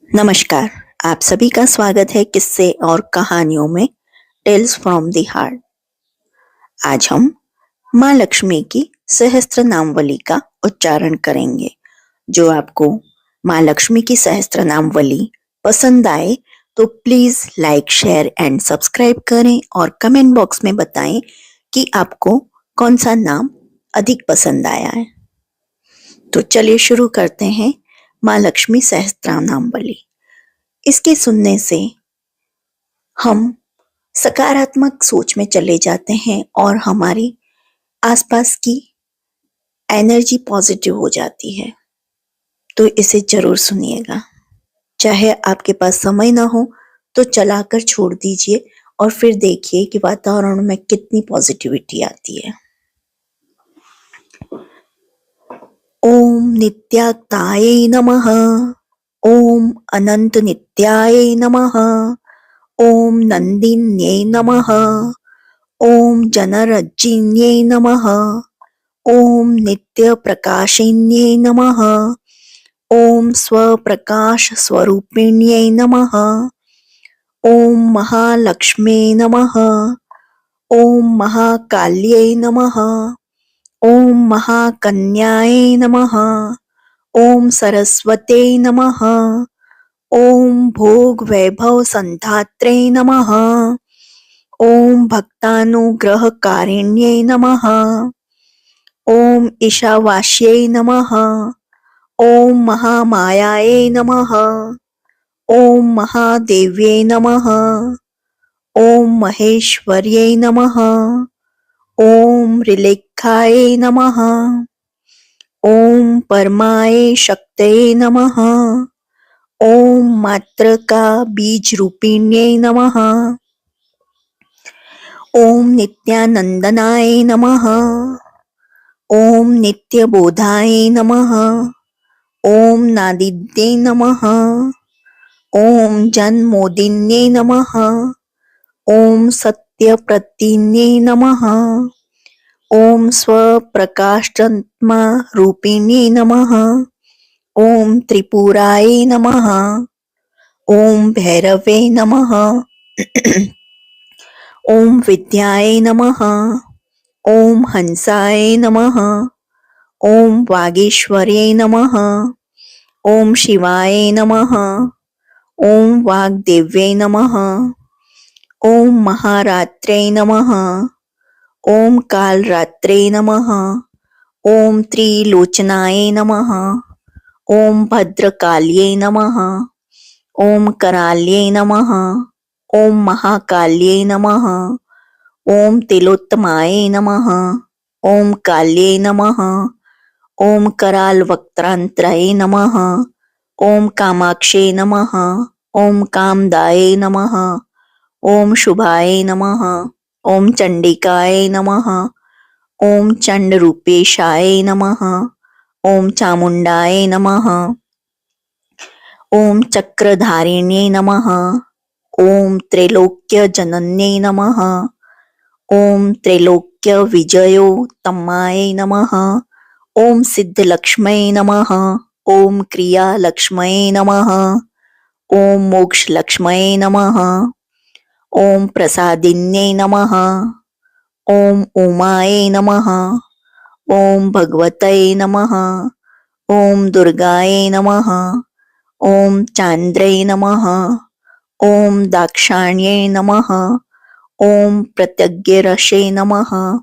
नमस्कार। आप सभी का स्वागत है किस्से और कहानियों में टेल्स फ्रॉम द हार्ट। आज हम माँ लक्ष्मी की सहस्त्र नामवली का उच्चारण करेंगे। जो आपको माँ लक्ष्मी की सहस्त्र नामवली पसंद आए तो please like, share and subscribe करें और कमेंट बॉक्स में बताएं कि आपको कौन सा नाम अधिक पसंद आया है। तो चलिए शुरू करते हैं माँ लक्ष्मी सहस्त्र नामवली। इसके सुनने से हम सकारात्मक सोच में चले जाते हैं और हमारी आसपास की एनर्जी पॉजिटिव हो जाती है। तो इसे जरूर सुनिएगा। चाहे आपके पास समय ना हो तो चलाकर छोड़ दीजिए और फिर देखिए कि वातावरण में कितनी पॉजिटिविटी आती है। ओम नित्याक्ताय नमः। ओम अनंत नित्याय नमः। ओम नंदिन्ये नमः। ओम जनरज्जिन्ये नमः। ओम नित्य प्रकाशिन्ये नमः। ओम स्वप्रकाश स्वरूपिण्ये नमः। ओम महालक्ष्मे नमः। ओम महाकाल्ये नमः। ओम महाकन्याय नमः। ओम सरस्वते नमः। ओम भोग वैभव संधात्रे नमः। ओम भक्तानुग्रहकारिण्ये नमः। ओम ईशावास्यै नमः। ओम महामायायै नमः। ओम महादेव्यै नमः। ओम महेश्वर्यै नमः। ओम ऋलेखाय नमः। ओम परमाय शक्तये नमः। ओम मात्रका बीज रूपिण्यै नमः। ओम नित्यानंदनाय नमः। ओम नित्यबोधाय नमः। ओम नादिद्ये नमः। ओम जन्मोदिन्ये नमः। ओम सत्यप्रतिन्ये नमः। ओम स्वप्रकाशात्मा रूपिणे नमः। ओम त्रिपुराय नमः। ओम भैरवे नमः। ओम विद्याय नमः। ओम हंसाय नमः। ओम वागीश्वर्ये नमः। ओम शिवाय नमः। ओम वाग्देव्ये नमः। ओम महारात्रे नमः। ओम कालरात्रे नमः। ओम त्रिलोचनाय नमः। ओम भद्रकाल्ये नमः। ओम कराल्ये नमः। ओम महाकाल्ये नमः। ओम तिलोत्तमाय नमः। ओम काल्ये नमः। ओम करालवक्त्रांतराय नमः। ओम कामाक्षे नमः। ओम कामदाय नमः। ओम शुभाय नमः। ओम चंडिकाय नमः। ओम चंडरूपेशाय नमः। ओम चामुंडाय नमः। ओम चक्रधारिण्ये नमः। ओम त्रैलोक्यजनन्ये नमः। ओम त्रैलोक्य विजयोत्तमाय नमः। ओम सिद्धलक्ष्म्यै नमः। ओम क्रियालक्ष्म्यै नमः। ओम मोक्षलक्ष्म्यै नमः। ओम प्रसादिन्ये नमः। ओम उमाय नमः। ओम भगवतये नमः। ओम दुर्गाय नमः। ओम चांद्रे नमः। ओम दाक्षाण्ये नमः। ओम प्रत्यग्यरसे नमः।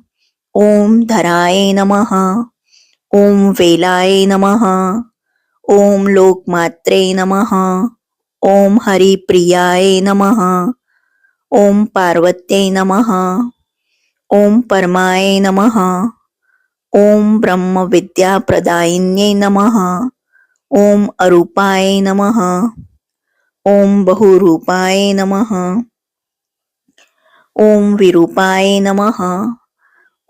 ओम धराय नमः। ओम वेलाय नमः। ओम लोकमात्रे नमः। ओम हरिप्रियाय नमः। ओम पार्वत्यै नमः। ओम परमाय नमः। ओम ब्रह्म विद्या प्रदायिन्ये नमः। ओम अरूपाय नमः। ओम बहुरूपाय नमः। ओम विरूपाय नमः।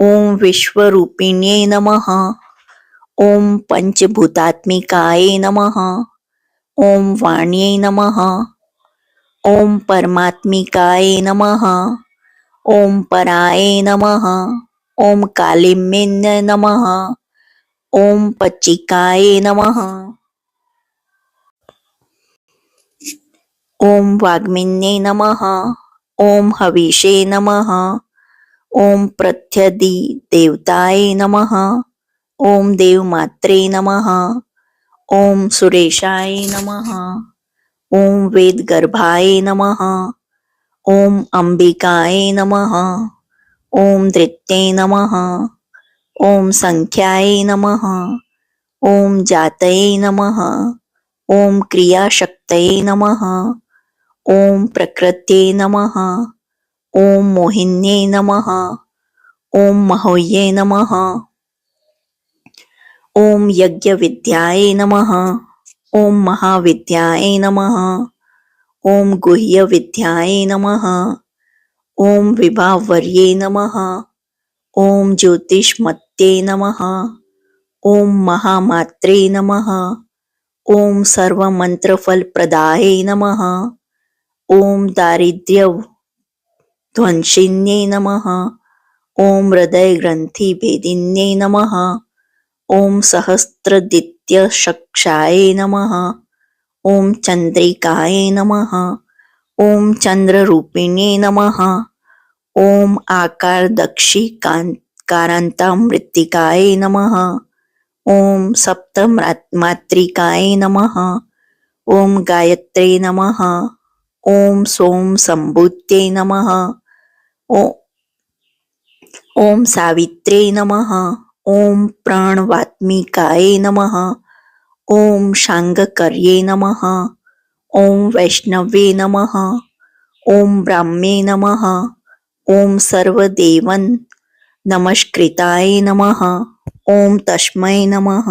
ओम विश्वरूपिण्ये नमः। ओम पंचभूतात्मिकाय नमः। ओम वाण्यै नमः। ओम परमात्मिकाय नमः। ओम पराय नमः। ओम कालिम्ये नमः। ओम पच्चिकाय नमः। ॐ वाग्मिन्ये नमः। ॐ हविषे नमः। ॐ प्रत्यधि देवताय नमः। ॐ देवमात्रे नमः। ॐ सुरेशाय नमः। ॐ वेदगर्भाय नमः। ॐ अंबिकाय नमः। ॐ धृत्ये नमः। ॐ संख्याय नमः। ॐ जातये नमः। ॐ क्रियाशक्तये नमः। ॐ प्रकृत्यै नमः। ॐ मोहिन्यै नमः। ॐ महोयै नमः। ॐ यज्ञविद्याय नमः। ॐ महाविद्याय नमः। ॐ गुह्यविद्याय नमः। ॐ विभावर्यै नमः। ॐ ज्योतिष्मत्यै नमः। ॐ महामात्रे नमः। ॐ सर्वमन्त्रफलप्रदाय नमः। ॐ दारिद्र्यध्वंसिन्यै नमः। ॐ हृदयग्रन्थिभेदिन्यै नमः। ॐ सहस्रदित्यशक्षाय नमः। ॐ चन्द्रिकाय नमः। ॐ चन्द्ररूपिण्यै नमः। ॐ आकारदक्षिकारान्तामृत्तिकाय नमः। ॐ सप्तमात्रिकाय नमः। ॐ गायत्रे नमः। ॐ सोम सम्भूत्यै नमः। ॐ सावित्रे नमः। ॐ प्राणवात्मिकाय नमः। ॐ शाङ्गकर्ये नमः। ॐ वैष्णवे नमः। ॐ ब्राह्मे नमः। ॐ सर्वदेवन नमस्कृताय नमः। ॐ तस्मै नमः।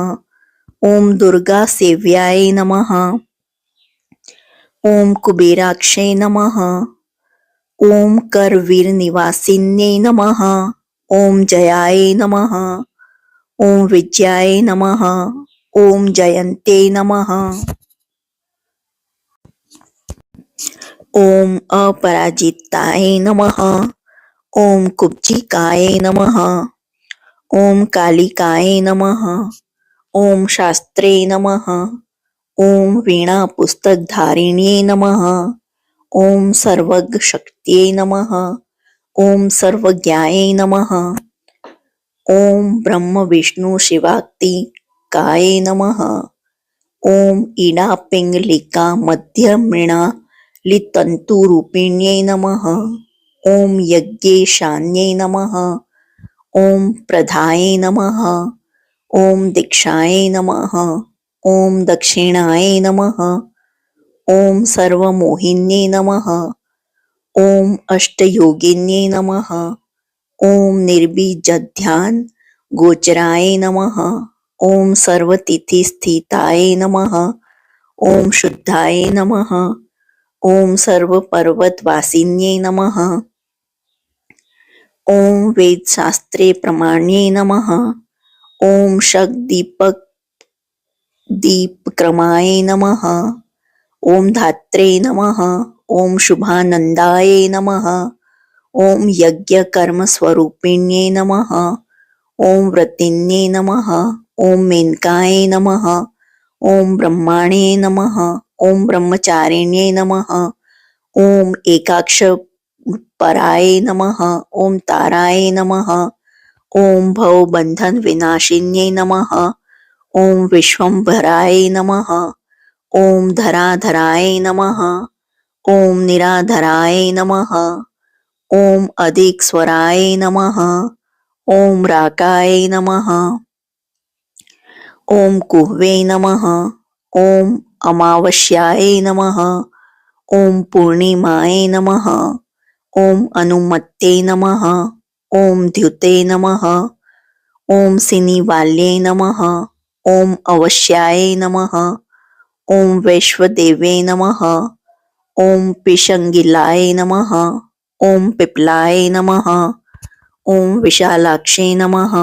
ॐ दुर्गासेव्याय नमः। ॐ कुबेराक्षै नमः। ॐ करवीरनिवासिन्यै नमः। ॐ जयाय नमः। ॐ विजयाय नमः। ॐ जयन्त्यै नमः। ॐ अपराजिताय नमः। ॐ कुब्जिकाय नमः। ॐ कालिकाय नमः। ॐ शास्त्रे नमः। ॐ वीणापुस्तकधारिण्यै नमः। ॐ सर्वज्ञशक्त्यै नमः। ॐ सर्वज्ञाय नमः। ॐ ब्रह्मविष्णुशिवात्मिकाय नमः। ॐ इडापिङ्गलिकामध्यमृणालितन्तुरूपिण्यै नमः। ॐ यज्ञेशान्यै नमः। ॐ प्रदाय नमः। ॐ दीक्षाय नमः। ॐ दक्षिणाय नमः। ॐ सर्वमोहिन्यै नमः। ॐ अष्टयोगिन्यै नमः। ॐ निर्बीजध्यान गोचराय नमः। ॐ सर्वतिथिस्थिताय नमः। ॐ शुद्धाय नमः। ॐ सर्वपर्वतवासिन्यै नमः। ॐ वेदशास्त्रे प्रमाण्यै नमः। ॐ शक्दीपक्रमाय नमः। ॐ धात्रे नमः। ॐ शुभानन्दाय नमः। ॐ यज्ञकर्मस्वरूपिण्यै नमः। ॐ व्रतिन्यै नमः। ॐ मेनकाय नमः। ॐ ब्रह्माणे नमः। ॐ ब्रह्मचारिण्यै नमः। ॐ एकाक्षपराय नमः। ॐ ताराय नमः। ॐ भवबन्धनविनाशिन्यै नमः। ॐ विश्वम्भराय नमः। ॐ धराधराय नमः। ॐ निराधराय नमः। ॐ अधिकस्वराय नमः। ॐ राकाय नमः। ॐ कुह्वे नमः। ॐ अमावस्याय नमः। ॐ पूर्णिमाय नमः। ॐ अनुमत्यै नमः। ॐ द्युते नमः। ॐ सिनिवाल्यै नमः। ॐ अवस्याय नमः। ॐ वैश्वदेवे नमः। ॐ पिशङ्गिलाय नमः। ॐ पिप्लाय नमः। ॐ विशालाक्षे नमः।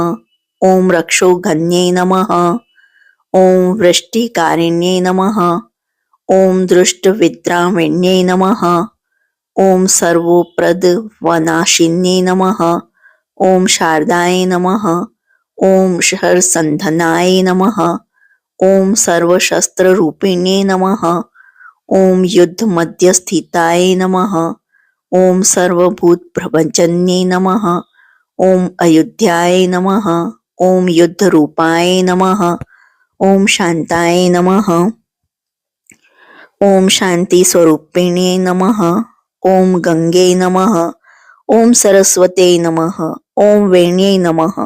ॐ रक्षोघ्न्यै नमः। ॐ वृष्टिकारिण्यै नमः। ॐ दृष्टविद्राविण्यै नमः। ॐ सर्वोपद्रवनाशिन्यै नमः। ॐ शारदाय नमः। ॐ हरसन्धनाय नमः। ॐ सर्वशस्त्ररूपिण्यै नमः। ओम युद्ध मध्यस्थिताय नमः। ओम सर्वभूत प्रपंचन्ये नमः। ओम अयोध्याय नमः। ओम युद्ध रूपाय नमः। ओम शांताय नमः। ओम शांति स्वरूपिणे नमः। ओम गंगे नमः। ओम सरस्वते नमः। ओम वेण्ये नमः।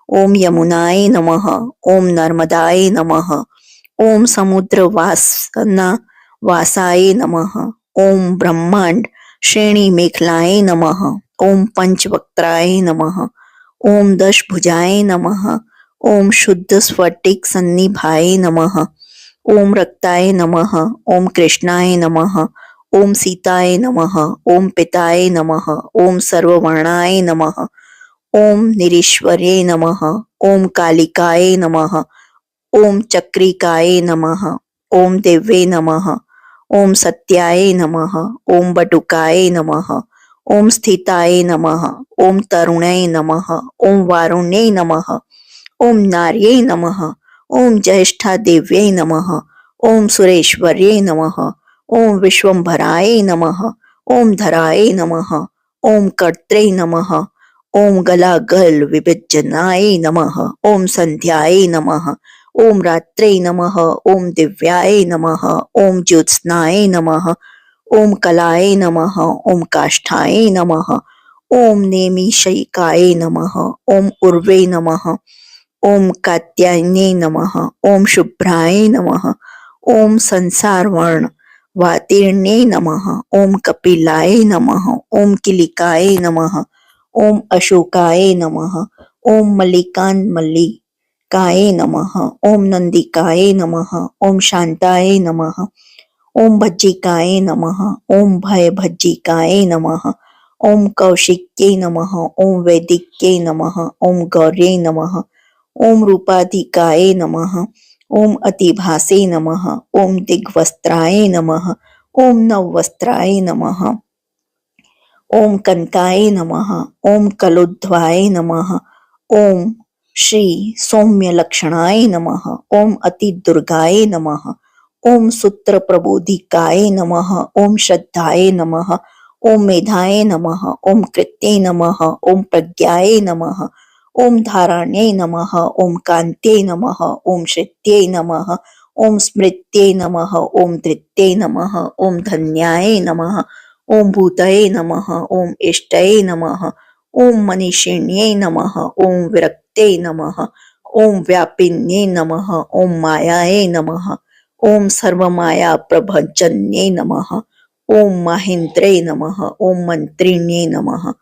ओम यमुनाय नमः। ओम नर्मदाय नमः। ओम समुद्र वासाय नमः। ओम ब्रह्मांड श्रेणी मेखलाय नमः। ओम पंचवक्त्राय नमः। ओम दशभुजाय नमः। ओम शुद्ध स्फटिक सन्निभाय नमः। ओम रक्ताय नमः। ओम कृष्णाय नमः। ओम सीताय नमः। ओम पिताय नमः। ओम सर्ववर्णाय नमः। ओम निरीश्वरे नमः। ओम कालिकाय नमः। ओम चक्रिकाय नमः। ओम देवे नमः। ओम सत्याय नमः। ओम बटुकाय नमः। ओम स्थिताय नमः। ओम तरुणे नमः। ओम वारुण्ये नमः। ओम नार्ये नमः। ओम ज्येष्ठा देव्यै नमः। ओम सुरेश्वर्ये नमः। ओम विश्वंभराय नमः। ओम धराय नमः। ओम कर्त्रे नमः। ओम गलागल विभजनाय नमः। ओम संध्याय नमः। ओम रात्रे नमः। ओम दिव्याय नमः। ओम ज्योत्स्नाय नमः। ओम कलाय नमः। ओम काष्ठाय नमः। ओम नेमिषैकाय नमः। ओम उर्वे नमः। ओम कात्यायने नमः। ओम शुभ्राय नमः। ओम संसार वर्ण वातीर्णे नमः। ओम कपिलाय नमः। ओम किलिकाय नमः। ओम अशोकाय नमः। ओम मल्लिकाय नमः। ओम नंदिकाय नमः। ओम शांताय नमः। ओम भज्जिकाय नमः। ओम भयभज्जिकाय नमः। ओम कौशिक्ये नमः। ओम वैदिक्ये नमः। ओम गौर्ये नमः। ओम रूपाधिकाय नमः। ओम अतिभासे नमः। ओम दिग्वस्त्राय नमः। ओम नववस्त्राय नमः। ओम कनकाय नमः। ओम कलोद्ध्वाय नमः। ओम श्री सौम्य लक्षणाय नमः। ओम अति दुर्गाय नमः। ओम सूत्र प्रबोधिकाय नमः। ओम श्रद्धाय नमः। ओम मेधाय नमः। ओम कृत्ये नमः। ओम प्रज्ञाय नमः। ओम धारण्ये नमः। ओम कान्त्ये नमः। ओम श्रित्ये नमः। ओम स्मृत्ये नमः। ओम धृत्ये नमः। ओम धन्याय नमः। ओम भूतये नमः। ओम इष्टये नमः। ओम मनीषिण्ये नमः। ओम विरक्ते नमः। ओम व्यापिन्ये नमः। ओम मायाये नमः। ओम सर्वमाया प्रभंजन्ये नमः। ओम महेन्द्रे नमः। ओम मंत्रिण्ये नमः।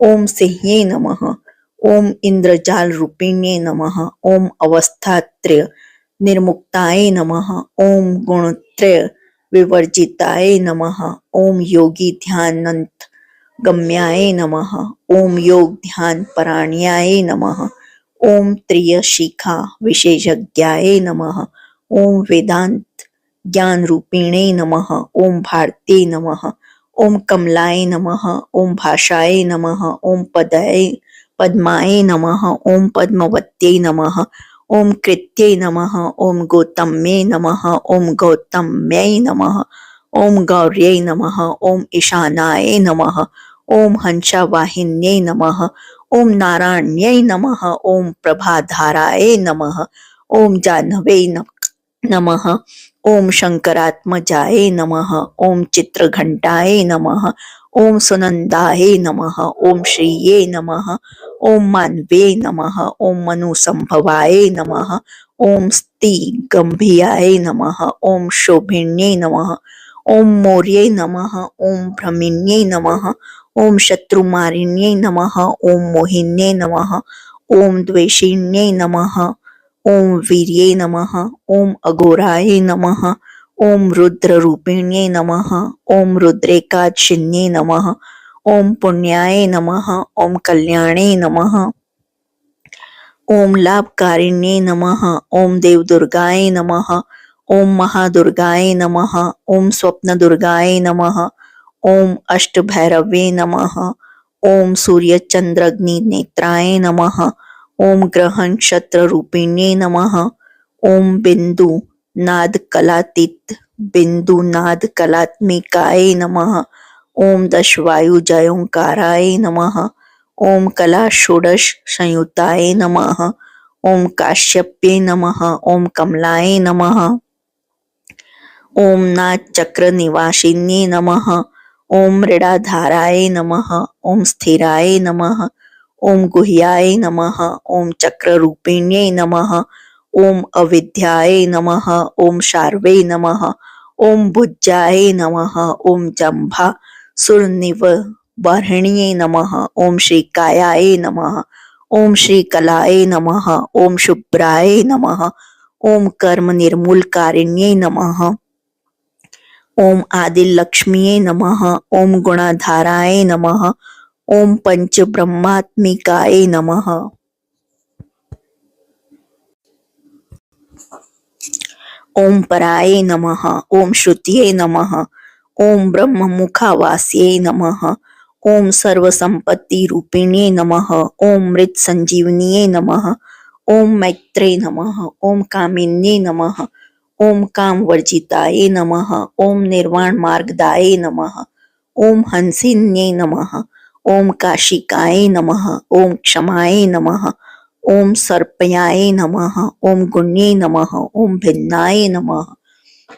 ओम सिंह्ये नमः। ओम इंद्रजाल रूपिण्ये नमः। ओम अवस्थात्रय निर्मुक्ताय नमः। ओम गुणत्रय विवर्जिताय नमः। ओम योगी ध्यानंत गम्याय नमः। ओम योग ध्यान पराण्याय नमः। ओम त्रियशिखा विशेषज्ञाय नमः। ओम वेदांत ज्ञान रूपिणे नमः। ओम भारती नमः। ओम कमलाय नमः। ओम भाषाय नमः। ओम पद्माय नमः। ओम पद्मवत्यै नमः। ओम कृत्ये नमः। ओम गौतम्ये नमः। ओम गौतम्यै नमः। ओम गौर्यै नमः। ओम ईशानाय नमः। ओम हंसावाहिन्यै नमः। ओम नारायण्यै नमः। ओम प्रभाधाराय नमः। ओम जाह्नवे नमः। ओम शंकरात्मजाय नमः। ओम चित्रघंटाय नमः। ओम सुनंदाय नमः। ओम श्रीये नमः। ओम मानवे नमः। ओम मनुसंभवाय नमः। ओम स्ति गंभीराय नमः। ओम शोभिन्ये नमः। ओम मौर्ये नमः। ओम भ्रमिन्ये नमः। ओम शत्रुमारिण्ये नमः। ओम मोहिन्ये नमः। ओम द्वेषिण्ये नमः। ओम वीर्ये नमः। ओम अघोराय नमः। ओम रुद्र रूपिण्ये नमः। ओम रुद्रेकाचिन्ये नमः। ओम पुण्याय नमः। ओम कल्याणे नमः। ओम लाभकारिण्ये नमः। ओम देवदुर्गाय नमः। ओम महादुर्गाय नमः। ओम स्वप्नदुर्गाय नमः। ओम अष्टभैरवे नमः। ओम सूर्य चंद्रग्नि नेत्राय नमः। ओम ग्रहण क्षत्र रूपिण्ये नमः। ओम बिंदु नाद कलातीत बिंदु नाद कलात्मिकाय नमः। ओम दश वायु जयोंकाराय नमः। ओम कला षोडश संयुताय नमः। ओम काश्यप्ये नमः। ओम कमलाय नमः। ओम नाद चक्र निवासिन्ये नमः। ओम मृडाधाराय नमः। ओम स्थिराय नमः। ओम गुह्याय नमः। ओम चक्र रूपिण्ये नमः। ओम अविद्याय नमः। ओम शार्वे नमः। ओम भुज्याय नमः। ओम जंभा सुरनिव बर्हिण्ये नमः। ओम श्रीकायाय नमः। ओम श्रीकलाय नमः। ओम शुभ्राय नमः। ओम कर्म निर्मूलकारिण्ये नमः। ओम आदिलक्ष्मीये नमः। ओम गुणाधाराय नमः। ओम पंच ब्रह्मात्मिकाय नमः। ओम पराय नमः। ओम श्रुतिये नमः। ओम ब्रह्म मुखावास्ये नमः। ओम सर्व संपत्ति रूपिण्ये नमः। ओम मृत संजीवनीये नमः। ओम मैत्रे नमः। ओम कामिन्ये नमः। ओम काम वर्जिताय नमः। ओम निर्वाण मार्गदाय नमः। ओम हंसिन्ये नमः। ओम काशिकाय नमः। ओम क्षमाय नमः। ओम सर्पयाय नमः। ओम गुण्ये नमः। ओम भिन्नाय नमः।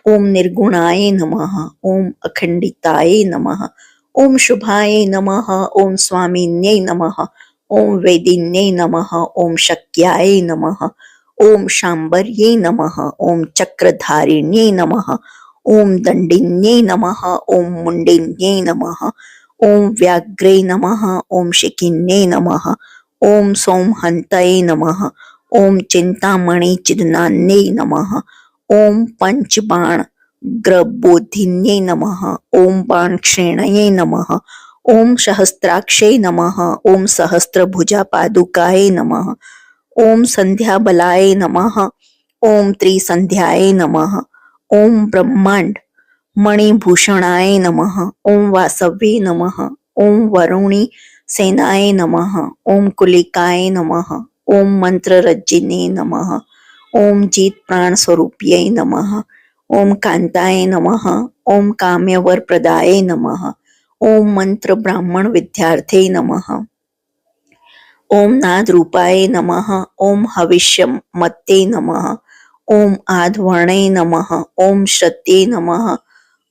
ओम निर्गुणाय नमः। ओम अखंडिताय नमः। ओम शुभाय नमः। ओम स्वामिन्ये नमः। ओम वेदिन्ये नमः। ओम शक्याय नमः। ओम शांबर्ये नमः। ओम चक्रधारिण्ये नमः। ओम दंडिन्ये नमः। ओम मुंडिन्ये नमः। ओम व्याघ्रे नमः। ओम शिखिन्ये नमः। ओम सोमहंतये नमः। ओम चिंतामणि चिदनान्ये नमः। ओम पंचबाण ग्रबोधिन्ये नमः। ओम बाणक्षेणये नमः। ओम सहस्त्राक्षे नमः। ओम सहस्त्रभुजा पादुकाय नमः। ओम संध्याबलाय नमः। ओम त्रिसंध्याय नमः। ओम ब्रह्मांड मणिभूषणाय नमः। ओम वासवे नमः। ओम वरुणी सेनाय नमः। ओम कुलिकाय नमः। ओम मंत्ररज्जिने नमः। ओम जीत प्राण स्वरूप्यै नमः। ओम कांताय नमः। ओम काम्यवर प्रदाय नमः। ओम मंत्र ब्राह्मण विद्यार्थे नमः। ओम नाद रूपाय नमः। ओम हविष्य मत्ते नमः। ओम आधवर्णे नमः। ओम श्रत्ये नमः।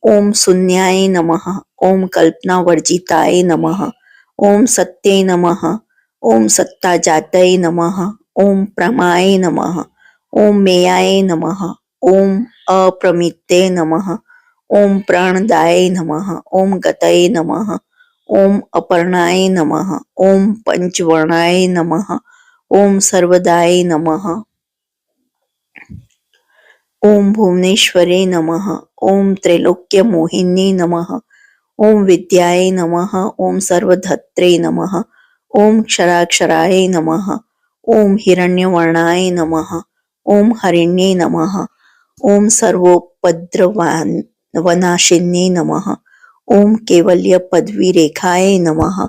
ओम शून्याय नमः। ओम कल्पना वर्जिताय नमः। ओम सत्ये नमः। ओम सत्ता जातये नमः। ओम प्रमाय नमः। ओम मेयाय नमः। ओम अप्रमिते नमः। ओम प्राणदाय नमः। ओम गतये नमः। ओम अपर्णाय नमः। ओम पंचवर्णाय नमः। ओम सर्वदाय नमः। ओम भुवनेश्वरे नमः। ओम त्रैलोक्य मोहिनी नमः। ओम विद्याय नमः। ओम सर्वधत्रे नमः। ओम क्षराक्षराय नमः। ओम हिरण्यवर्णाय नमः। ओम हरिण्ये नमः। ओम सर्वोपद्रवान वनाशिन्ये नमः। ओम केवल्य पदवी रेखाय नमः।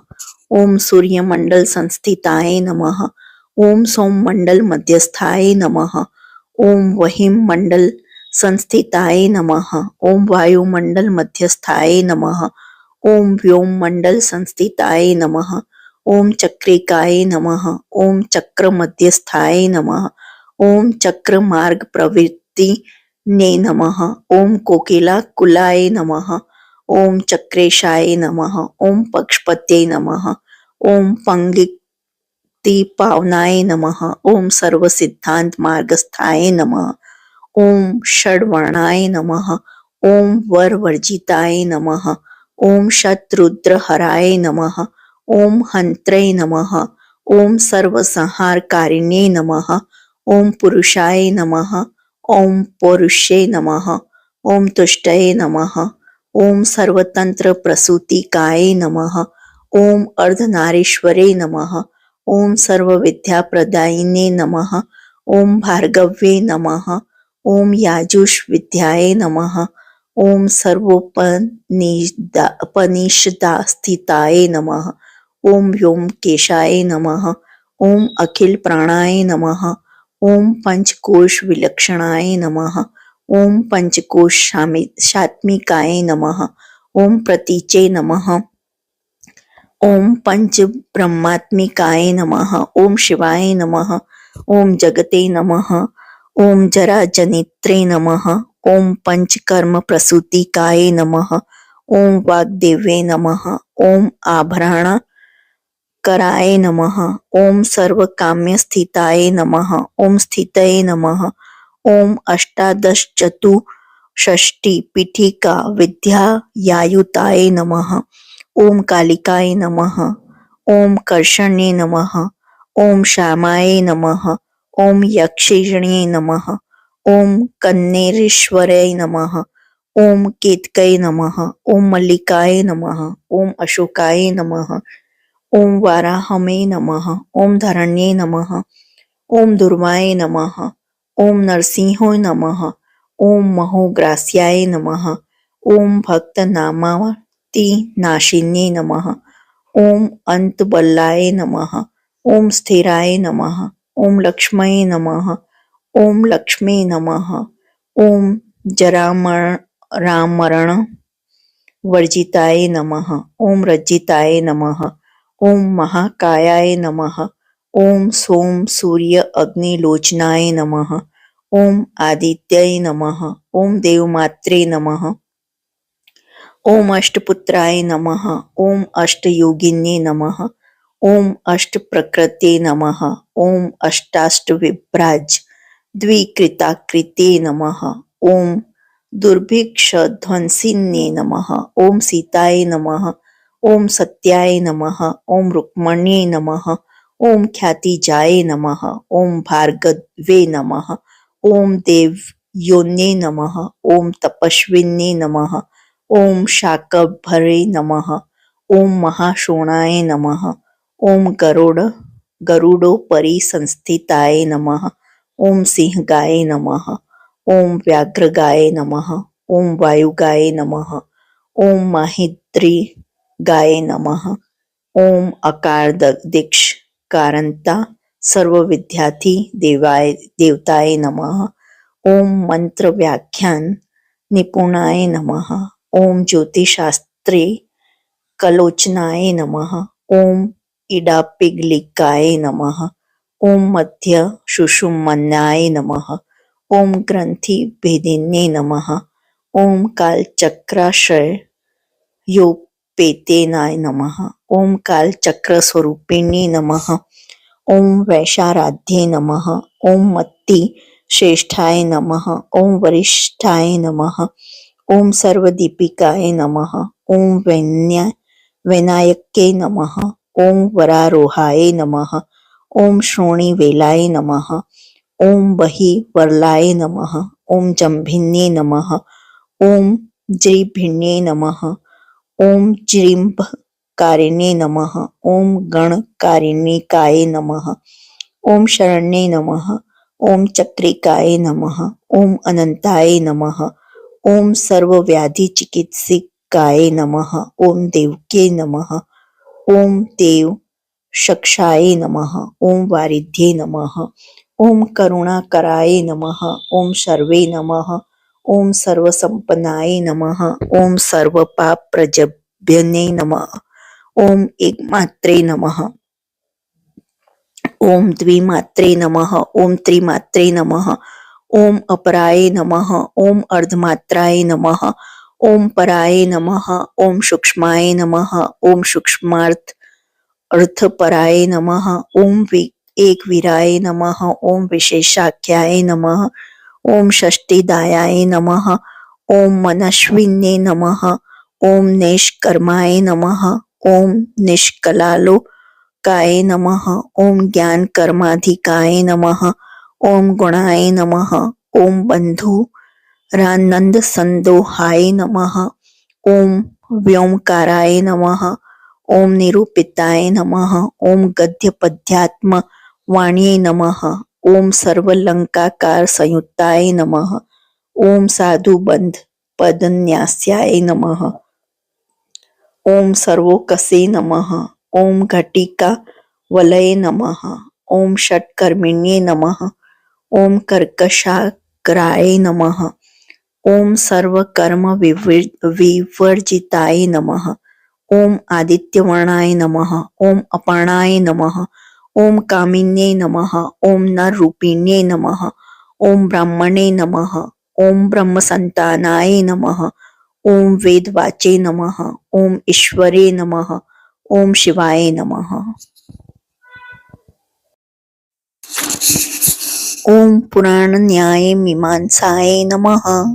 ओम सूर्यमंडल संस्थिताय नमः। ओम सोममंडल मध्यस्थाय नमः। ओम वहिम मंडल संस्थिताय नमः। ओम वायुमंडल मध्यस्थाय नमः। ओम व्योम मंडल संस्थिताय नमः। ओम चक्रिकाय नमः। ओम चक्र मध्यस्थाय नमः। ओम चक्र मार्ग प्रवृत्ति ने नमः। ओम कोकिला कुलाय नमः। ओम चक्रेशाय नमः। ओम पक्षपते नमः। ओम पंक्ति पावनाय नमः। ओम सर्व सिद्धांत मार्गस्थाय नमः। ओम षड्वर्णाय नमः। ओम वर वर्जिताय नमः। ओम शत्रुद्र हराय नमः। ओम हंत्रे नमः। ओम सर्वसंहारकारिण्ये नमः। ओम पुरुषाय नमः। ओम पौरुषे नमः। ओम तुष्टये नमः। ओम सर्वतंत्र प्रसूतिकाय नमः। ओम अर्धनारीश्वरे नमः। ओम सर्वविद्या प्रदायिने नमः। ओम भार्गव्ये नमः। ओम याजुष विद्याय नमः। ओम सर्वोपनिषदास्थिताय नमः। ओम व्योमकेशाय नमः। ओम अखिल प्राणाय नमः। ओम पंचकोश विलक्षणाय नमः। ओम पंचकोशात्मिकाय नमः। ओम प्रतीचे नमः। ओम पंच ब्रह्मात्मिकाय नमः। ओम शिवाय नमः। ओम जगते नमः। ओम जराजनित्रे नमः। ओम पंचकर्म प्रसूतिकाय नमः। ओम वाग्देव्ये नमः। ओम आभरण कराय नमः। ओम सर्वकाम्यस्थिताय नमः। ओम स्थितये नमः। ओम अष्टादश चतुष्षष्टि पीठिका विद्यायायुताय नमः। ओम कालिकाय नमः। ओम कर्षणे नमः। ओम श्यामाय नमः। ओम यक्षिणे नमः। ओम कन्नेरेश्वराय नमः। ओम केतकय नमः। ओम मल्लिकाय नमः। ओम अशोकाय नमः। ओम वाराहमे नमः। ओम धरण्ये नमः। ओम दुर्वाय नमः। ओम नरसिंहाय नमः। ओम महोग्रास्याय नमः। ओम भक्तनामावती नाशिन्ये नमः। ओम अंतबल्लाय नमः। ओम स्थिराय नमः। ओम लक्ष्मये नमः। ओम लक्ष्मी नमः। ओम जरामरण वर्जिताय नमः। ओम रज्जिताय नमः। ओम महाकायाय नमः। ओम सोम सूर्य अग्निलोचनाय नमः। ओम आदित्याय नमः। ओम देवमात्रे नमः। ओम अष्टपुत्राय नमः। ओम अष्टयोगिन्ये नमः। ओम अष्टप्रकृते नमः। ओम अष्टाष्टविभ्राज द्विकृताकृते नमः। ओम दुर्भिक्षध्वंसिन्ये नमः। ओम सीताय नमः। ओम सत्याय नमः। ओम रुक्मण्ये नमः। ओम ख्यातिजाय नमः। ओम भार्गवे नमः। ओम देवयोन्ये नमः। ओम तपस्विन्ये नमः। ओम शाकंभरे नमः। ओम महाशोणाय नमः। ओम गरुडोपरि संस्थिताय नमः। ओम सिंहगाय नमः। ओम व्याघ्रगाय नमः। ओम वायुगाय नमः। ओम माहिद्रीगाय नमः। ओम अकारदीक्ष कारंता सर्वविद्यार्थी देवताय नमः। ओम मंत्र व्याख्यान निपुणाय नमः। ओम ज्योतिषशास्त्रे कलोचनाय नमः। ओम इडापिगलिकाय नमः। ओम मध्य सुषुम्नाय नमः। ओम ग्रंथि भेदिन्ये नमः। ओम कालचक्राशय योगपेतेनाय नमः। ओम कालचक्र स्वरूपिणे नमः। ओम वैशाराध्ये नमः। ओम मत्ति श्रेष्ठाय नमः। ओम वरिष्ठाय नमः। ओम सर्वदीपिकाय नमः। ओम वैनायक्ये नमः। ओम वरारोहाय नमः। ओम श्रोणीवेलाय नमः। ओम बहिवरलाय नमः। ओम जम्भिन्ये नमः। ओम जृभिन्ये नमः। ओम जृम्भकारिणे नमः। ओम गणकारिणिकाय नमः। ओम शरण्ये नमः। ओम चक्रिकाय नमः। ओम अनंताय नमः। ओम सर्वव्याधिचिकित्सिकाय नमः। ओम देवके नमः। ओम देव शक्षाय नमः। ओम वारिध्ये नमः। ओम करुणाकराय नमः। ओम सर्वे नमः। ओम सर्वसंपन्नाय नमः। ओम सर्वपापप्रजभ्यने नमः। ओम एकमात्रे नमः। ओम द्विमात्रे नमः। ओम त्रिमात्रे नमः। ओम अपराय नमः। ओम अर्धमात्राय नमः। ओम पराय नमः। ओम सूक्ष्माय नमः। ओम सूक्ष्मार्थपराय नमः। ओम एकवीराय नमः। ओम विशेषाख्याय नमः। ओम षष्टिदायाय नमः। ओम मनस्विन्ये नमः। ओम निष्कर्माय नमः। ओम निष्कलालोकाय नमः। ओम ज्ञानकर्माधिकाय नमः। ओम गुणाय नमः। ओम बंधुरानंद संदोहाय नमः। ओम व्योमकाराय नमः। ओम निरूपिताय नमः। ओम गद्यपद्यात्म वाण्ये नमः। ओम सर्वलंकाकार संयुक्ताय नमः। ओम साधुबंध पदन्यास्याय नमः। ओम सर्वोकसे नमः। ओम घटिका वलये नमः। ओम षट्कर्मिण्ये नमः। ओम कर्कशाग्राय नमः। ओम सर्व कर्म विवर्जिताय नमः। ओम आदित्यवर्णाय नमः। ओम अपर्णाय नमः। ओम कामिन्ये नमः। ओम नररूपिण्ये नमः। ओम ब्राह्मणे नमः। ओम ब्रह्मसंतानाय नमः। ओम वेदवाचे नमः। ओम ईश्वरे नमः। ओम शिवाय नमः। ओम पुराण न्याय मीमांसाय नमः।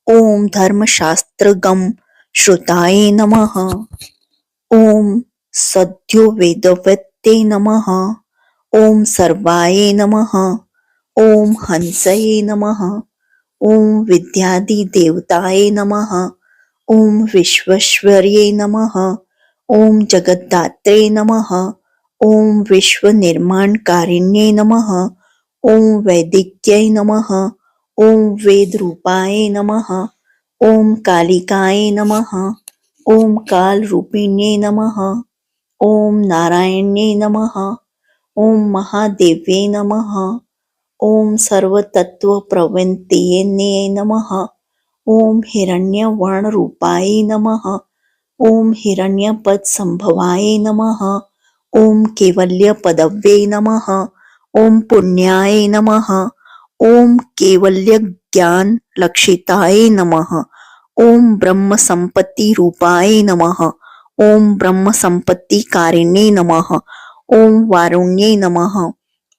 ओम धर्मशास्त्रगम श्रुताय नमः। ओम सद्यो वेदवत्ते नमः। ओम सर्वाय नमः। ओम हंसये नमः। ओम विद्यादि देवताय नमः। ओम विश्वेश्वर्ये नमः। ओम जगद्धात्रे नमः। ओम विश्व निर्माणकारिण्ये नमः। ओम वैदिक्यै नमः। ओम वेद रूपाय नमः। ओम कालिकाय नमः। ओम काल रूपिण्ये नमः। ओम नारायण्ये नमः। ओम महादेव्ये नमः। ओम सर्वतत्त्वप्रवृत्तये नमः। ओम हिरण्यवर्णरूपाय नमः। ओम हिरण्यपदसंभवाय नमः। ओम कैवल्यपदवे नमः। ओम पुण्याय नमः। ओम कैवल्यज्ञानलक्षिताय नमः। ओम ब्रह्मसम्पत्तिरूपाय नमः। ओम ब्रह्मसम्पत्तिकारिणे नमः। ओम वारुण्ये नमः।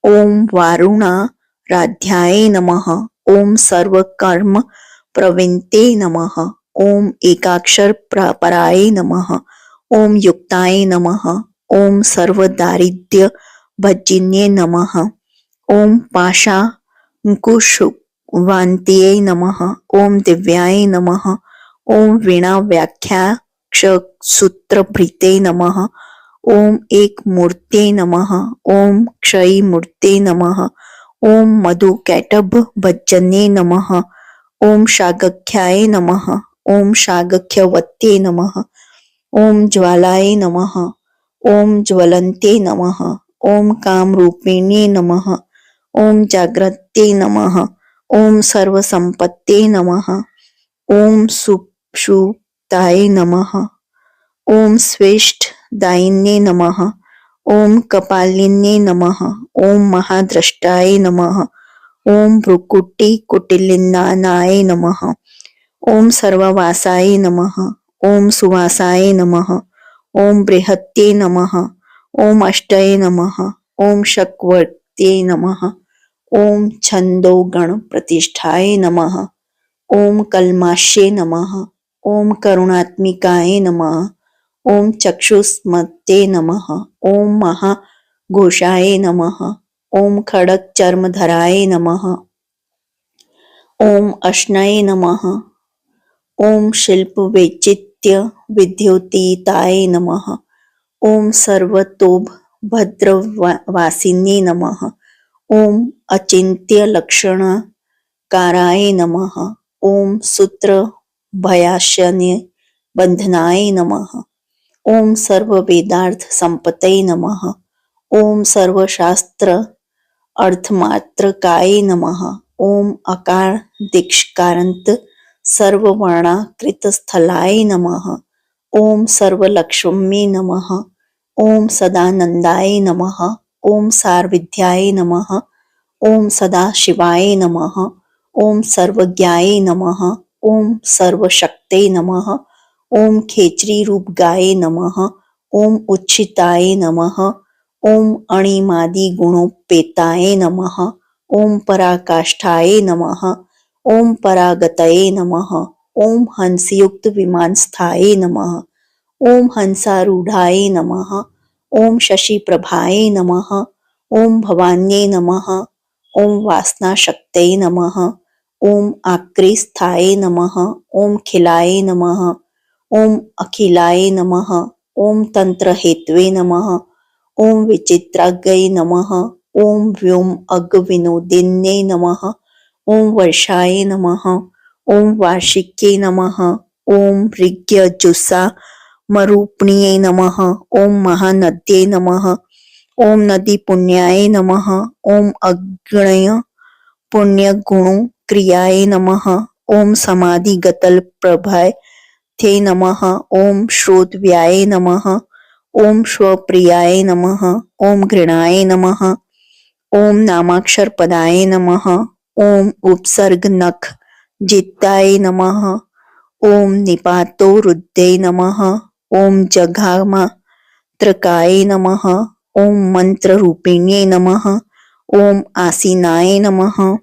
ओम वारुणाराध्याय नमः। ओम सर्वकर्म प्रवृत्ते नमः। ओम एकाक्षर पराय नमः। ओम युक्ताय नमः। ओम सर्वदारिद्र्य भज्जिन्ये नमः। ओम पाशाङ्कुशवान्त्यै नमः। ओम दिव्याय नमः। ओम वीणा व्याख्याक्षसूत्रभृते नमः। ओम एक मूर्ते नमः। ओम क्षयी मूर्ते नमः। ओम मधुकैटभ भज्जन्ये नमः। ओम शागख्याय नमः। ओम शागख्यवत्ये नमः। ओम ज्वालाय नमः। ओम ज्वलन्ते नमः। ओम कामरूपिणे नमः। ओम जाग्रते नमः। ओम सर्वसम्पत्ते नमः। ओम सुषुप्ताय नमः। ओम स्वेष्टदायिन्ये नमः। ओम कपालिन्ये नमः। ओम महाद्रष्टाय नमः। ओम भ्रुकुटिकुटिलिन्नाय नमः। ओम सर्ववासाय नमः। ओम सुवासाय नमः। ओम बृहत्ये नमः। ओम अष्टये नमः। ओम शक्वर्त्ये नमः। ओम छन्दोगणप्रतिष्ठाय नमः। ओम कल्माश्ये नमः। ओम करुणात्मिकाय नमः। ओम चक्षुष्मते नमः। ओम महाघोषाय नमः। ओम खड्गचर्मधराय नमः। ओम अश्नये नमः। ओम शिल्पवैचित्य विद्योतीताय नमः। ओम सर्वतोभद्रवासिन्ये नमः। ओम अचिन्त्यलक्षणकाराय नमः। ओम सूत्रभयाशन्य बंधनाय नमः। ओम सर्ववेदार्थ संपतये नमः। ओम सर्वशास्त्र अर्थमात्रकाय नमः। ओम अकार दीक्षकारांत सर्ववर्णाकृतस्थलाय नमः। ओम सर्वलक्ष्म्ये नमः। ओम सदानंदाय नमः। ओम सारविद्याय नमः। ओम सदाशिवाय नमः। ओम सर्वज्ञाय नमः। ओम सर्वशक्ते नमः। ओम खेचरी रूपगाय नमः। ओम उच्छिताय नमः। ओम अणिमादि गुणोपेताय नमः। ओम पराकाष्ठाय नमः। ओम परागतये नमः। ओम हंसयुक्त विमानस्थाय नमः। ओम हंसारूढ़ाय नमः। ओम शशिप्रभाय नमः। ओम भवान्ये नमः। ओम वासनाशक्तये नमः। ओम आक्रीस्थाय नमः। ओम खिलाय नमः। ओम अखिलाय नमः। ओम तंत्रहेतवे नमः। ओम विचित्राग्यै नमः। ओम व्योम अग्विनोदिन्ये नमः। ओम वर्षाय नमः। ओम वार्षिक्ये नमः। ओम ऋग्यजुषा मरूपिण्ये नमः। ओम महानद्ये नमः। ओम नदी पुण्याय नमः। ओम अग्नय पुण्य गुणु क्रियाय नमः। ओम समाधिगतलप्रभाय थे नमः। ओम श्रोतव्याय नमः। ओम स्वप्रियाय नमः। ओम घृणाय नमः। ओम नामाक्षर पदाय नमः। ओम उपसर्ग नख जित्ताय नमः। ओम निपातो रुद्रे नमः। ओम जघामा त्रकाय नमः। ओम मंत्र रूपिण्ये नमः। ओम आसीनाय नमः।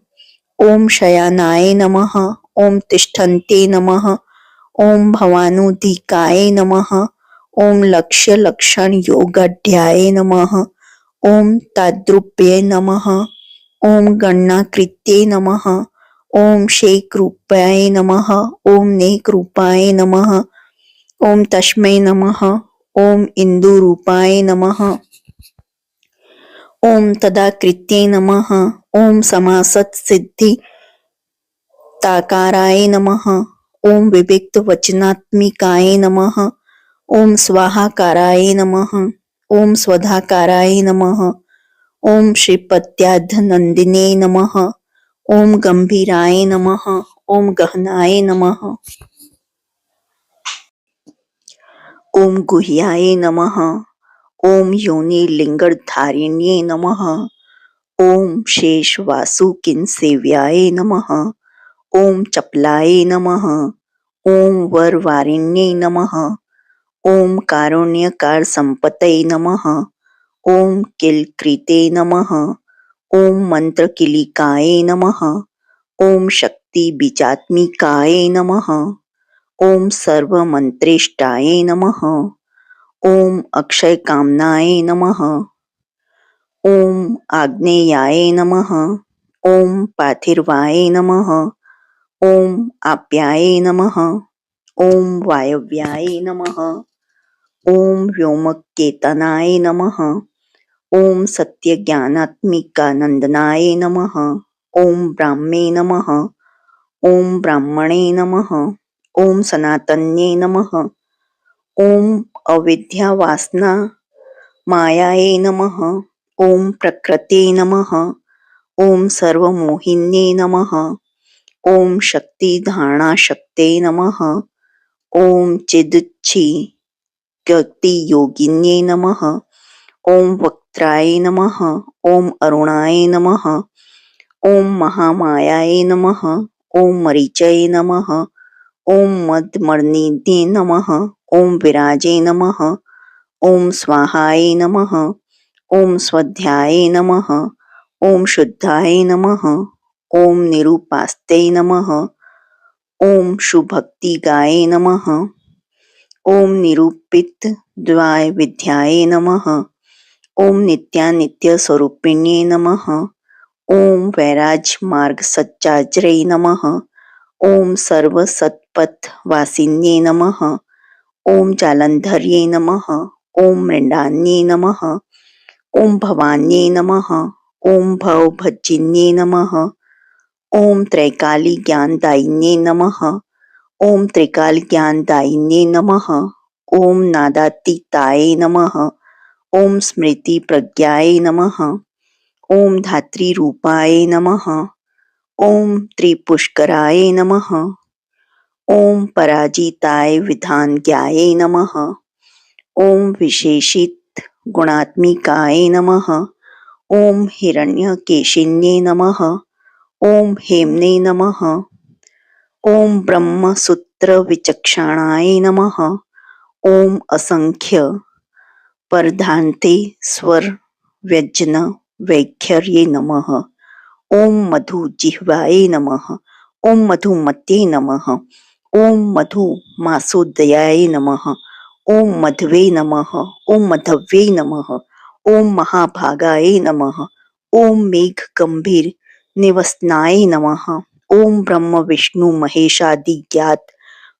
ओम शयानाय नमः। ओम तिष्ठन्ते नमः। ओम भवानुधिकाय नमः। ओम लक्ष्य लक्षण योगाढ्याय नमः। ओम ताद्रुप्ये नमः। ओम गणनाकृत्ये नमः। ओम शेकरूपाय नमः। ओम नेकरूपाय नमः। ओम तस्मै नमः। ओम इंदुरूपाय नमः। ओम तदाकृत्ये नमः। ओम समासत सिद्धि ताकाराय नमः। ओम विविक्त वचनात्मिकाय नमः। ओम स्वाहाकाराय नमः। ओम स्वधाकाराय नमः। ओम श्रीपत्याधनंदिने नमः। ओम गंभीराय नमः। ओम गहनाय नमः। ओम गुह्याय नमः। ओम योनि लिंगधारिण्ये नमः। ओम शेष वासुकिन्सेव्याय नमः। ओम चपलाय नमः। ओम वरवारिण्ये नमः। ओम कारुण्यकार संपतये नमः। ओम किलकृते नमः। ओम मंत्रकिलिकाय नमः। ओम शक्ति बीजात्मिकाय नमः। ओम सर्वमंत्रेष्टाय नमः। ओम अक्षय कामनाय नमः। ओम आग्नेयाय नमः। ओम पार्थिवाय नमः। ओम आप्याय नमः। ओम वायव्याय नमः। ओम व्योमकेतनाय नमः। ओम सत्यज्ञानात्मिकानंदनाय नमः। ओम ब्राह्मे नमः। ओम ब्राह्मणे नमः। ओम सनातन्ये नमः। ओम अविद्यावासना मायाय नमः। ओम प्रकृते नमः। ओम सर्वमोहिन्ये नमः। ओम शक्तिधारणा शक्ते नमः। ओम चिदुच्छी गति योगिन्ये नमः। ओम वक्त्राय नमः। ओम अरुणाय नमः। ओम महामायाय नमः। ओम मरीचये नमः। ओम मदमर्निधे नमः। ओम विराजे नमः। ओम स्वाहाय नमः। ओम स्वाध्याय नमः। ओम शुद्धाय नमः। ओम निरूपास्ते नमः। ओम सुभक्तिगाय नमः। ओम निरूपित द्वाय विद्याय नमः। ओम नित्यानित्य स्वरूपिण्ये नमः। ओम वैराज मार्ग सच्चाज्रे नमः। ओम सर्वसत्पथ वासिन्ये नमः। ओम जालंधर्ये नमः। ओम मृण्डान्ये नमः। ओम भवान्ये नमः। ओम भवभज्जिन्ये नमः। ओम त्रैकाली ज्ञानदायिन्ये नमः। ओम त्रिकाल ज्ञानदायिन्ये नमः। ओम नादातीताय नमः। ओम स्मृति प्रज्ञाय नमः। ओम धात्री रूपाय नमः। ओम त्रिपुष्कराय नमः। ओम पराजिताय विधानज्ञाय नमः। ओम विशेषित गुणात्मिकाय नमः। ओम हिरण्यकेशिन्ये नमः। ओम हेम्ने नमः। ओम ब्रह्मसूत्र विचक्षणाय नमः। ओम असंख्य परधान्ते स्वर व्यंजन वैखर्ये नमः। ओम मधु जिह्वाय नमः। ओम मधुमत्ये नमः। ओम मधु मासोदयाय नमः। ओम मध्वे नमः। ओम मधव्ये नमः। ओम महाभागाय नमः। ओम मेघ गंभीर निवसनाय नमः। ओम ब्रह्म विष्णु महेशादि ज्ञात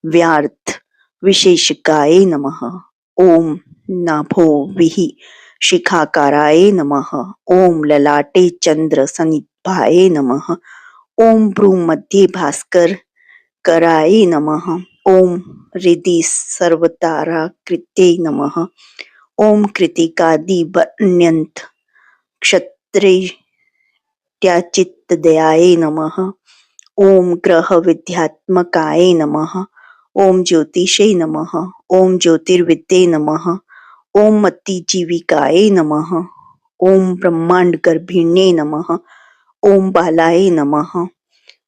व्यार्थ विशेषकाय नमः। ओम नाभो विहि शिखाकाराय नमः। ओम ललाटे चंद्र सन्निभाय नमः। ओम भ्रूमध्ये भास्कर कराय नमः। ओम हृदि सर्वताराकृते नमः। ओम कृतिकादि वर्ण्यंत क्षत्रियाचित्तदयाय नमः। ओम ग्रह विद्यात्मकाय नमः। ओम ज्योतिषे नमः। ओम ज्योतिर्विद्ये नमः। ओम मत्तिजीविकाय नमः। ओम ब्रह्मांड गर्भिण्ये नमः। ओम बालाय नमः।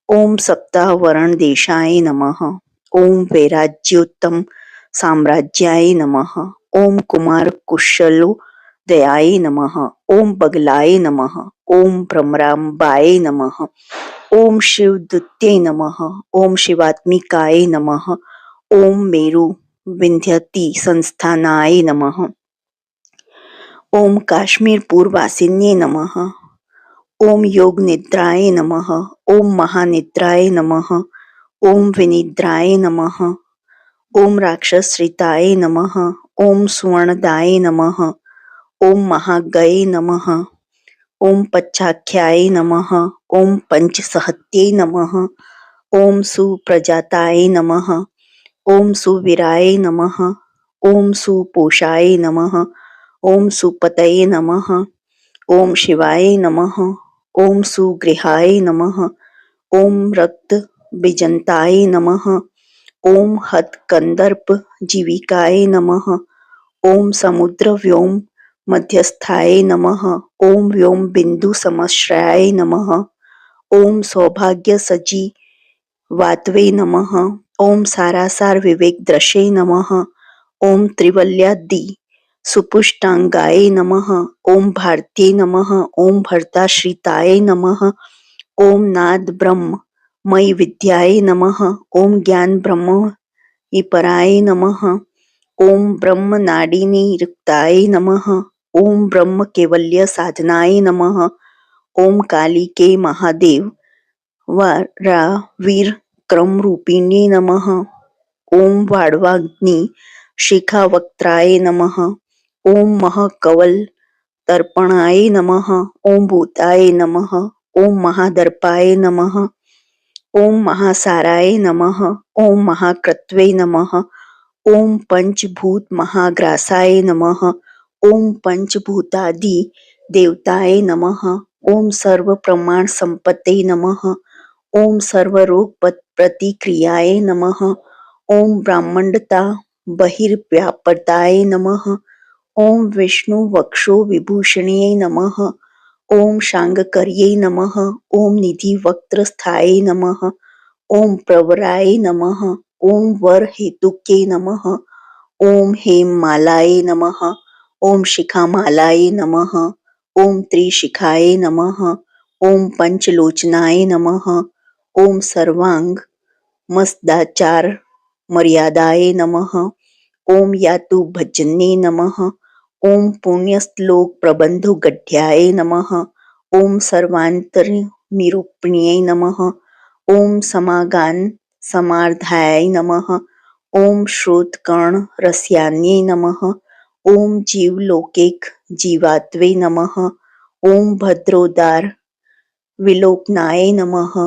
ओम सप्तावरण देशाय नमः। ओम वैराज्योत्तम साम्राज्याय नमः। ओम कुमार कुशलोदयाय नमः। ओम बगलाय नमः। ओम भ्रमराम्बाय नमः। ओम शिवदूत्ये नमः। ओम शिवात्मिकाय नमः। ओम मेरु विंध्यति संस्थानाय नमः। ओम काश्मीर पूर्वासिन्ये नमः। ओम योग निद्राय नमः। ओम महानिद्राय नमः। ओम विनिद्राय नमः। ओम राक्षसश्रिताय नमः। ओम सुवर्णदाय नमः। ओम महागये नमः। ओम पच्चाख्याय नमः। ओम पंचसहत्ये नमः। ओम सुप्रजाताय नमः। ओम सुवीराय नमः। ओम सुपोषाय नमः। ओम सुपतये नमः। ओम शिवाय नमः। ओम सुगृहाय नमः। ओम रक्त बीजंताय नमः। ओम हतकंदर्प जीविकाय नमः। ओम समुद्र व्योम मध्यस्थाय नमः। ओम व्योम बिंदु समश्रयाय नमः। ओम सौभाग्य सजी वातवे नमः। ओम सारासार विवेक दृशे नमः। ओम त्रिवल्यादि सुपुष्टांगाय नमः। ओम भारती नमः। ओम भर्ताश्रिताय नमः। ओम नाद ब्रह्म मयि विद्याय नमः। ओम ज्ञान ब्रह्म ईपराय नमः। ओम ब्रह्म नाडिनी रिक्ताय नमः। ओम ब्रह्म केवल्य साधनाय नमः। ओम कालिके महादेव वीर क्रम रूपिणी नमः। ओम वाड़वाग्नि शिखा वक्त्राय नमः। ओम महकवल तर्पणाय नमः। ओम भूताय नमः। ओम महादर्पाय नमः। ओम महासाराय नमः। ओम महाकृत्वे नमः। ओम पंचभूत महाग्रासाय नमः। ओम पंचभूतादि देवताय नमः। ओम सर्व प्रमाण संपत्ते नमः। ओम सर्वरोग प्रतिक्रियाय नमः। ओम ब्राह्मणता बहिर्व्यापताय नमः। ओम विष्णु वक्षो विभूषणे नमः। ओम शांगकर्ये नमः। ओम निधि वक्त्रस्थाय नमः। ओम प्रवराय नमः। ओम वर हेतुके नमः। ओम हेममालाय नमः। ओम शिखामालाय नमः। ओम त्रिशिखाय नमः। ओम पंचलोचनाय नमः। ओम सर्वांग मस्दाचार मर्यादाय नमः। ओम यातु भजन्ये नमः। ओम पुण्यश्लोक प्रबंधो गढ़्याय नमः। ओम सर्वांतरनिरूपिण्ये नमः। ओम समागान समार्धाय नमः। ओम श्रोतकर्ण रस्यान्ये नमः। ओम जीवलोकेक जीवात्वे नमः। ओम भद्रोदार विलोकनाय नमः।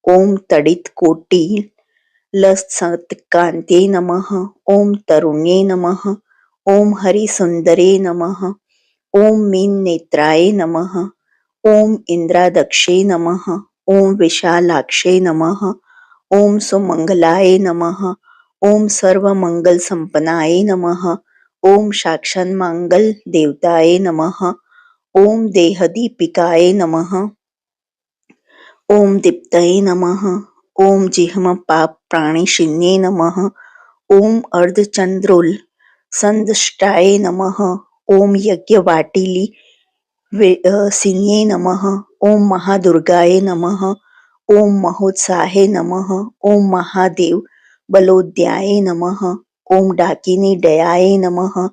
ओम तडित कोटि लसत्कान्ते नमः। ओम तरुण्ये नमः। ओम हरिसुंदरे नमः। ओम मीन नेत्राय नमः। ओम इंद्रादक्षे नमः। ओम विशालाक्षे नमः। ओम सुमंगलाय नमः। ओम सर्वमंगल संपन्नाय नमः। ओम साक्षात् मंगल देवताय नमः। ओम देहदीपिकाय नमः। ओम दीप्तये नमः। ओम जिह्म पाप प्राणिशिन्ये नमः। ओम अर्धचंद्रोल संदष्टाय नमः। ओम यज्ञवाटिली सिन्ये नमः। ओम महादुर्गाय नमः। ओम महोत्साहे नमः। ओम महादेव बलोद्याय नमः। ओम डाकिनी दयाय नमः।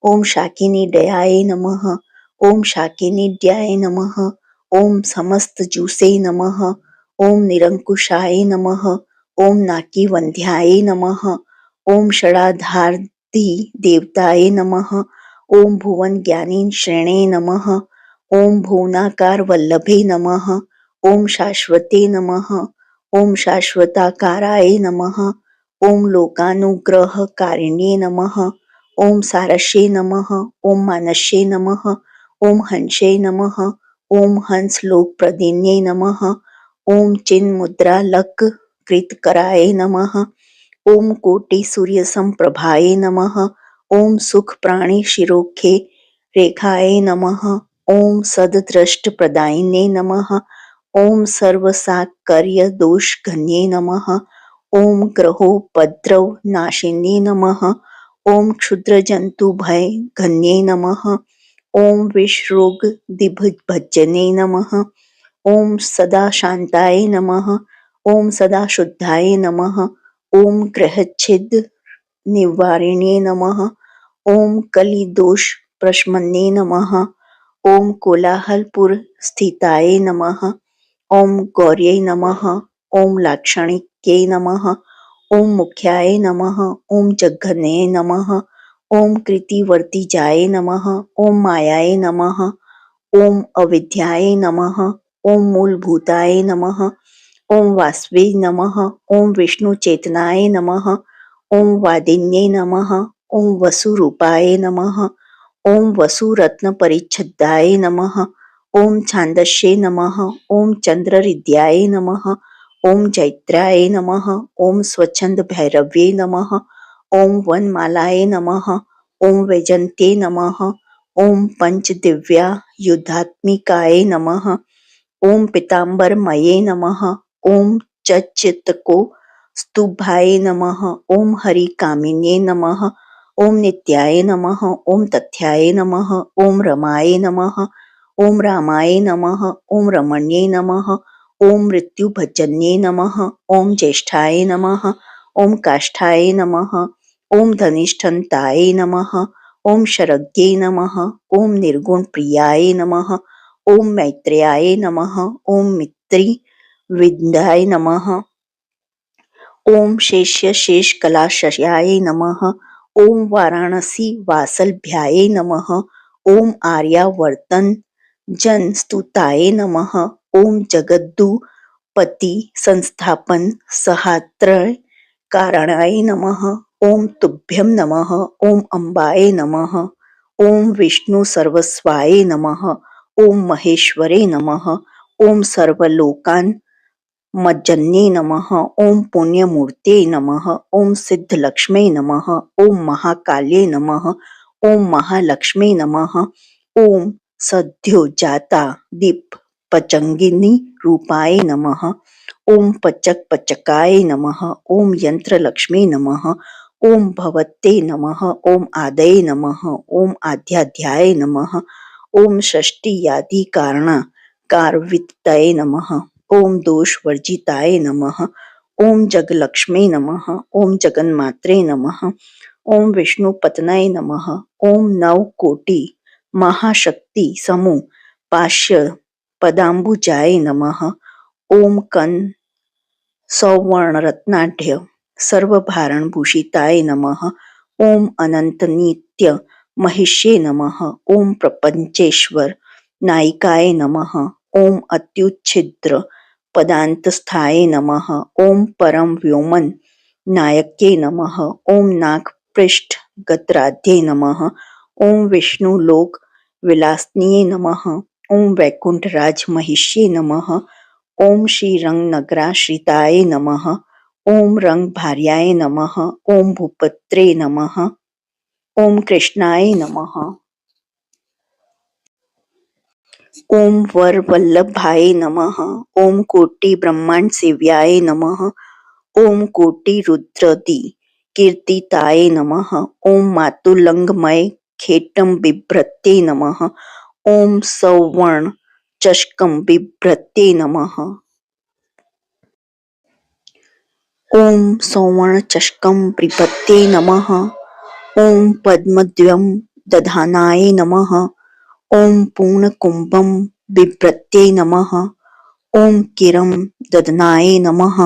ओम शाकिनी दयाय नमः। ओम शाकिनीड्याय नमः। ओम समस्त जूसे नमः। ओम निरंकुशाय नमः। ओम नाकीवंध्याय नमः। ओम षडाधारधि देवताय नमः। ओम भुवन ज्ञानी श्रेणे नमः। ओम भुवनाकार वल्लभे नमः। ओम शाश्वते नमः। ओम शाश्वताकाराय नमः। ओम लोकानुग्रहकारिण्ये नमः। ओम सारस्ये नमः। ओम मानस्ये नमः। ओम हंसे नमः। ओम हंस लोक प्रदिन्ये नमः। ओम चिन्मुद्रालक कृतकराय नमः। ओम कोटि सूर्य संप्रभाय नमः। ओम सुख प्राणी शिरोखे रेखाय नमः। ओम सददृष्ट प्रदायिने नमः। ओम सर्वसाकर्य दोष घन्ये नमः। ओम ग्रहोपद्रव नाशिने नमः। ओम क्षुद्र जंतु भय घन्ये नमः। ओम विषरोग दिग्भजने नमः। ओम सदा शांताय नमः। ओम सदा शुद्धाय नमः। ओम ग्रहच्छिद निवारिणे नमः। ओम कलिदोष प्रशमने नमः। ओम कोलाहलपुर स्थिताय नमः। ओम गौर्यै नमः। ओम लाक्षणिक्यै नमः। ओम मुख्याय नमः। ओम जघन्ये नमः। ओम कृतिवर्तिजाय नमः। ओम मायाय नमः। ओम अविद्याय नमः। ओम मूलभूताय नमः। ओम वासवे नमः। ओम विष्णु चेतनाय नमः। ओम वादिन्ये नमः। ओम वसुरूपाय नमः। ओम वसुरत्न परिच्छदाय नमः। ओम छांदस्ये नमः। ओम चंद्रहृदयाय नमः। ओम जैत्राय नमः। ओम स्वच्छंद भैरव्ये नमः। ओम वनमालाय नमः। ओम वैजंत्ये नमः। ओम पंचदिव्या युद्धात्मिकाय नमः। ओम पीताम्बरमये नमः। ओम चच्चित्को स्तुभाय नमः। ओम हरिकामिन्ये नमः। ओम नित्याय नमः। ओम तथ्याय नमः। ओम रमाय नमः। ओम रामाय नमः। ओम रमण्ये नमः। ओम मृत्युभजन्ये नमः। ओम ज्येष्ठाय नमः। ओम काष्ठाय नमः। ओम धनिष्ठन्ताय नमः। ओम शरज्ञे नमः। ओम निर्गुण प्रियाय नमः। ओम मैत्रेयाय नमः। ओम मित्री विद्याय नमः। ओम शेष्य शेष कलाशयाय नमः। ओम वाराणसी वासलभ्याय नमः। ओम आर्यावर्तन जन स्तुताय नमः। ओम जगद्दुपति संस्थापन सहात्रय कारणाय नमः। ओम तुभ्यं नमः। ओम अम्बाय नमः। ओम विष्णु सर्वस्वाय नमः। ओम महेश्वरे नमः। ओम सर्वलोकान् मज्जन्ये नमः। ओम पुण्यमूर्ते नमः। ओम सिद्धलक्ष्मे नमः। ओम महाकाल्ये नमः। ओम महालक्ष्मी नमः। ओम सद्योजाता दीप पचंगिनी रूपाय नमः। ओम पचक पचकाय नमः। ओम यंत्रलक्ष्मी नमः। ओम भवते नमः। ओम आदये नमः। ओम आध्याध्याय नमः। ओम षष्टियादि कारणाकारवित्तये नमः। ओम दोषवर्जिताय नमः। ओम जगलक्ष्मी नमः। ओम जगन्मात्रे नमः। ओम विष्णुपत्न्यै नमः। ओम नवकोटि महाशक्ति समूह पाश्य पदाम्बुजाय नमः। ओम कन सौवर्णरत्नाढ्य सर्वभारणभूषिताय नमः। ओम अनंत नित्य महिष्ये नमः। ओम प्रपंचेश्वर नायिकाय नमः। ओम अत्युच्छिद्र पदान्तस्थाय नमः। ओम परम व्योमन नायक्ये नमः। ओम नागपृष्ठ गत्राध्ये नमः। ओम विष्णुलोक विलासनिये नमः। ओम वैकुंठराज महिष्ये नमः। ओम श्रीरंगनगराश्रिताय नमः। ओम रंगभार्याय नमः। ओम भूपत्रे नमः। ओम कृष्णाय नमः। ओम वरवल्लभाय नमः। ओम कोटि ब्रह्मांड सेव्याय नमः। ओम कोटि रुद्रदि कीर्तिताय नमः। ओम मातुलंगमय खेटम बिभ्रते नमः। ओम सौवर्ण चषकम बिभ्रते नमः। ओम सौवर्ण चषकम बिभ्रते नमः। ओम पद्मद्वयं दधानाय नमः। ओम पूर्णकुंभं बिभ्रते नमः। ओम किरं ददनाय नमः।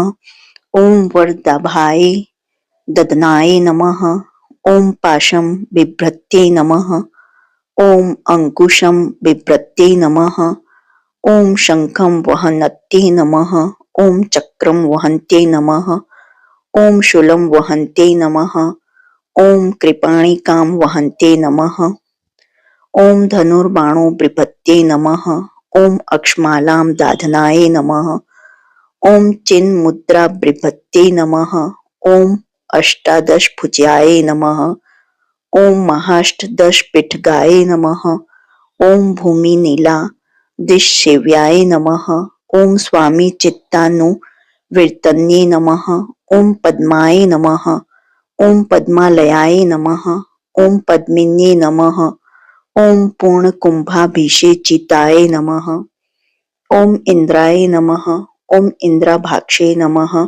ओम वरदाभाय ददनाय नमः। ओम पाशं बिभ्रते नमः। ओम अंकुशं बिभ्रते नमः। ओम शंखं वहन्ते नमः। ओम चक्रं वहन्ते नमः। ओम शूलं वहन्ते नमः। ओम कृपाणिकां वहन्ते नमः। ओम धनुर्बाणो बिभ्रते नमः। ओम अक्षमालां दाधनाय नमः। ओम चिन्मुद्रा बृहत्यै नमः। ओम अष्टादश भुजाय नमः। ओम महाष्टदश पिठगाय नमः। ओम भूमि नीला दिशेव्याय नमः। ओम स्वामी चित्तानुवर्तन्ये नमः। ओम पद्माय नमः। ओम पद्मालयाय नमः। ओम पद्मिन्ये नमः। ओम पूर्णकुंभाभिषेचिताय नमः। ओम इंद्राय नमः। ओम इंद्राभाक्षे नमः।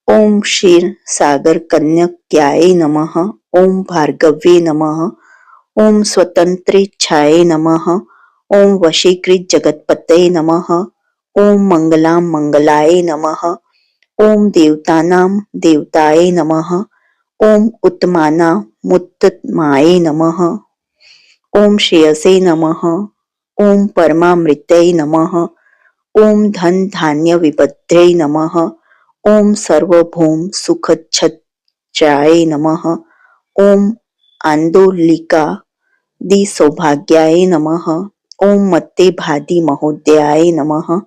ओम क्षीर सागर कन्यक्याय नमः। ओम भार्गव्ये नमः। ओम स्वतंत्रेच्छाय नमः। ओम वशीकृत जगतपतये नमः। ओम मंगलां मंगलाय नमः। ओम देवतानां देवताय नमः। ओम उत्तमानामुत्तमाय नमः। ओम श्रेयसे नमः। ओम परमामृतये नमः। ओम धन धान्य विपत्यै नमः। ओम सर्वभौम सुखच्छत्राय नमः। ओम आंदोलिका दि सौभाग्याय नमः। ओम मत्ते भादि महोदयाय नमः।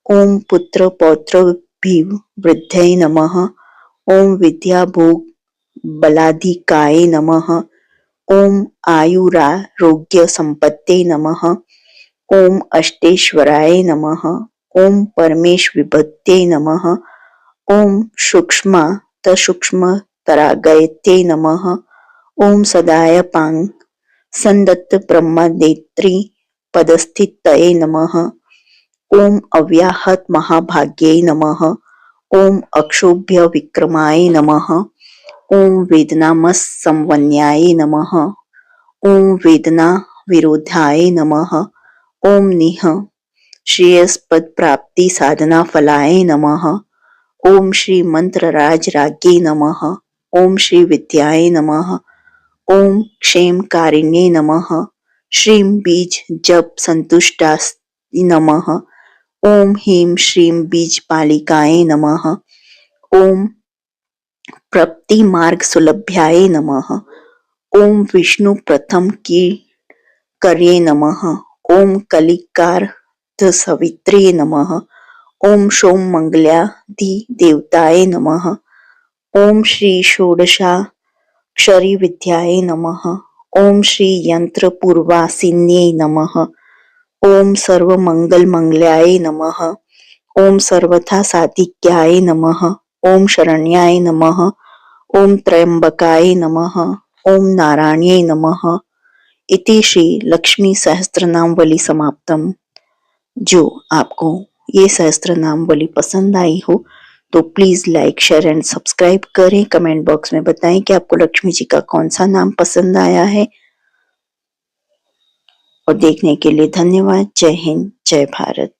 ओम पुत्र पौत्र वृद्धये नमः। ओम विद्या भोग बलाधिकाय नमः। ओम आयुरारोग्य संपत्ते नमः। ओम अष्टेश्वराय नमः। ओम परमेश विभत्ये नमः। ओम सूक्ष्मतसूक्ष्मतरागयते नमः। ओम सदायपांग संदत्त ब्रह्मनेत्री पदस्थितये नमः। ओम अव्याहत महाभाग्ये नमः। ओम अक्षोभ्य विक्रमाय नमः। ओम वेदनामस संवन्याय नमः। ओम वेदना विरोधाय नमः। ओम निह श्रेयस्पद प्राप्ति साधना फलाय नमः। ओम श्री मंत्र राज राज्ञे नमः। ओम श्री विद्याय नमः। ओम क्षेमकारिण्ये नमः। श्रीं बीज जप संतुष्टाय नमः। ओम ह्रीं श्रीं बीजपालिकाय नमः। ओम प्रप्ति मार्ग सुलभ्याय नमः। ओम विष्णु प्रथम की कर्ये नमः। ओम कलिकार सवित्रे नमः। ओम सोम मंगलादि देवताय नमः। ओम श्री षोडशाक्षरी विद्याय नमः। ओम श्री यंत्र पूर्वासिन्ये नमः। ओम सर्व मंगल मंगलाय नमः। ओम सर्वथा साधिक्याय नमः। ओम शरण्याय नमः। ओम त्र्यंबकाय नमः। ओम नारायण्ये नमः। इति श्री लक्ष्मी सहस्त्रनामवली समाप्तम। जो आपको ये सहस्त्रनामवली पसंद आई हो तो please like share and subscribe करें। कमेंट बॉक्स में बताएं कि आपको लक्ष्मी जी का कौन सा नाम पसंद आया है। और देखने के लिए धन्यवाद। जय हिंद, जय भारत।